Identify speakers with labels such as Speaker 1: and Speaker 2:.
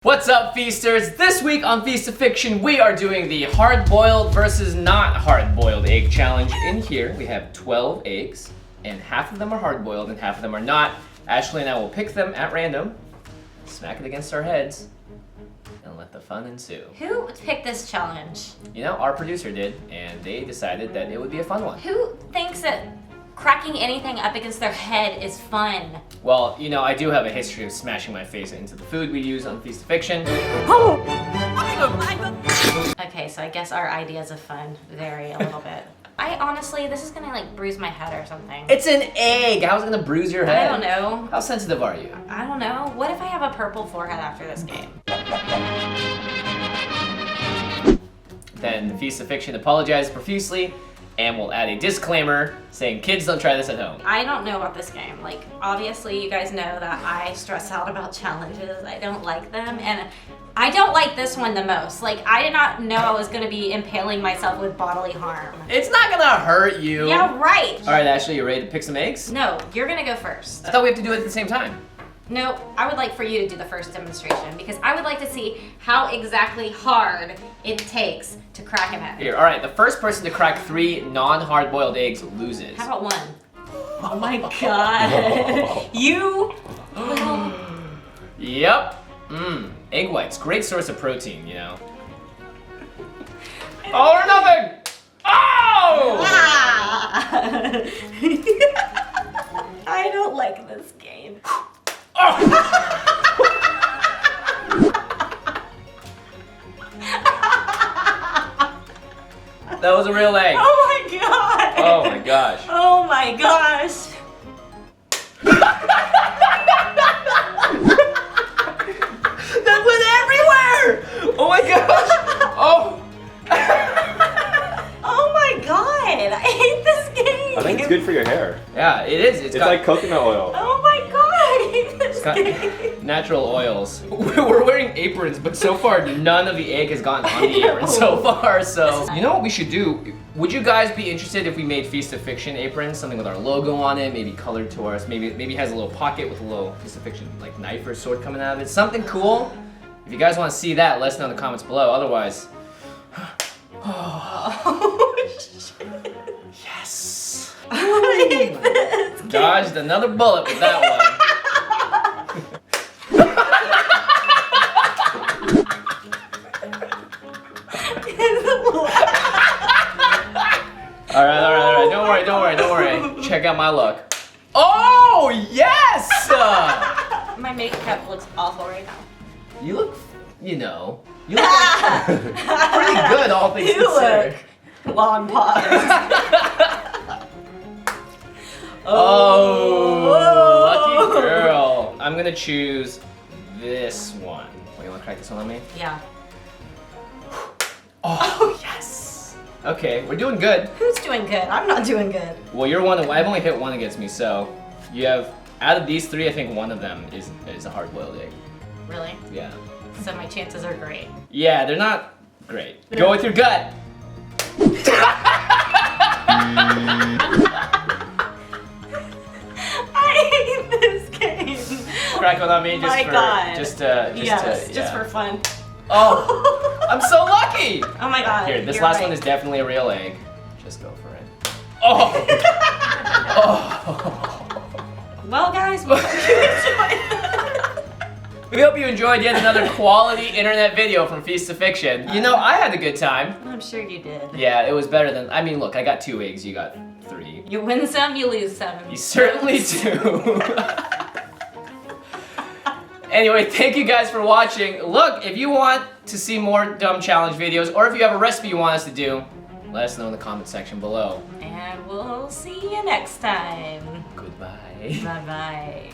Speaker 1: What's up, feasters? This week on Feast of Fiction, we are doing the hard-boiled versus not hard-boiled egg challenge. In here, we have 12 eggs, and half of them are hard-boiled and half of them are not. Ashley and I will pick them at random, smack it against our heads, and let the fun ensue.
Speaker 2: Who picked this challenge?
Speaker 1: You know, our producer did, and they decided that it would be a fun one.
Speaker 2: Who thinks that cracking anything up against their head is fun?
Speaker 1: Well, you know, I do have a history of smashing my face into the food we use on Feast of Fiction.
Speaker 2: Okay, so I guess our ideas of fun vary a little bit. I honestly, this is gonna like bruise my head or something.
Speaker 1: It's an egg! How's it gonna bruise your head?
Speaker 2: I don't know.
Speaker 1: How sensitive are you?
Speaker 2: I don't know. What if I have a purple forehead after this game?
Speaker 1: Then the Feast of Fiction apologizes profusely, and we'll add a disclaimer saying kids don't try this at home.
Speaker 2: I don't know about this game. Like, obviously you guys know that I stress out about challenges. I don't like them, and I don't like this one the most. Like, I did not know I was gonna be impaling myself with bodily harm.
Speaker 1: It's not gonna hurt you.
Speaker 2: Yeah, right.
Speaker 1: All right, Ashley, you ready to pick some eggs?
Speaker 2: No, you're gonna go first.
Speaker 1: I thought we have to do it at the same time.
Speaker 2: No, I would like for you to do the first demonstration because I would like to see how exactly hard it takes to crack an egg.
Speaker 1: Here, all right, the first person to crack 3 non-hard-boiled eggs loses.
Speaker 2: How about one? Oh my god. You will.
Speaker 1: Yep. Egg whites, great source of protein, you know. All or nothing! Oh!
Speaker 2: Ah. I don't like this game.
Speaker 1: That was a real egg.
Speaker 2: Oh my god!
Speaker 1: Oh my gosh.
Speaker 2: Oh my gosh!
Speaker 1: That went everywhere! Oh my gosh! Oh!
Speaker 2: Oh my god! I hate this game!
Speaker 3: I think it's good for your hair.
Speaker 1: Yeah, it is.
Speaker 3: It's like coconut oil.
Speaker 2: Oh my god! I hate this game!
Speaker 1: Natural oils. We're wearing aprons, but so far none of the egg has gotten on the apron so far, so. You know what we should do? Would you guys be interested if we made Feast of Fiction aprons? Something with our logo on it, maybe colored to us, maybe it has a little pocket with a little Feast of Fiction like knife or sword coming out of it. Something cool. If you guys want to see that, let us know in the comments below. Otherwise,
Speaker 2: Oh shit.
Speaker 1: yes.
Speaker 2: I hate this game.
Speaker 1: Dodged another bullet with that one. All right. Don't worry. Check out my luck. Oh, yes!
Speaker 2: My makeup looks awful right now.
Speaker 1: You look, you look pretty good, all things considered.
Speaker 2: Long pause.
Speaker 1: Oh, lucky girl. I'm gonna choose this one. Wait, you wanna crack this one on me?
Speaker 2: Yeah.
Speaker 1: Oh, yes. Okay, we're doing good.
Speaker 2: Who's doing good? I'm not doing good.
Speaker 1: Well, you're one. I've only hit one against me, so you have. Out of these 3, I think one of them is a hard-boiled egg.
Speaker 2: Really?
Speaker 1: Yeah.
Speaker 2: So my chances are great.
Speaker 1: Yeah, they're not great. Go with your gut.
Speaker 2: I hate this game.
Speaker 1: Crack one on me
Speaker 2: My God.
Speaker 1: just
Speaker 2: for fun.
Speaker 1: Oh, I'm so lucky.
Speaker 2: Oh my god.
Speaker 1: Here, this
Speaker 2: you're
Speaker 1: last
Speaker 2: right.
Speaker 1: one is definitely a real egg. Just go for it. Oh. Oh.
Speaker 2: Well, guys, we hope you enjoyed.
Speaker 1: We hope you enjoyed yet another quality internet video from Feast of Fiction. You know, I had a good time.
Speaker 2: I'm sure you did.
Speaker 1: Yeah, it was better than. I mean, look, I got 2 eggs. You got 3.
Speaker 2: You win some, you lose some.
Speaker 1: You certainly do. Anyway, thank you guys for watching. Look, if you want to see more dumb challenge videos, or if you have a recipe you want us to do, let us know in the comment section below.
Speaker 2: And we'll see you next time.
Speaker 1: Goodbye.
Speaker 2: Bye-bye.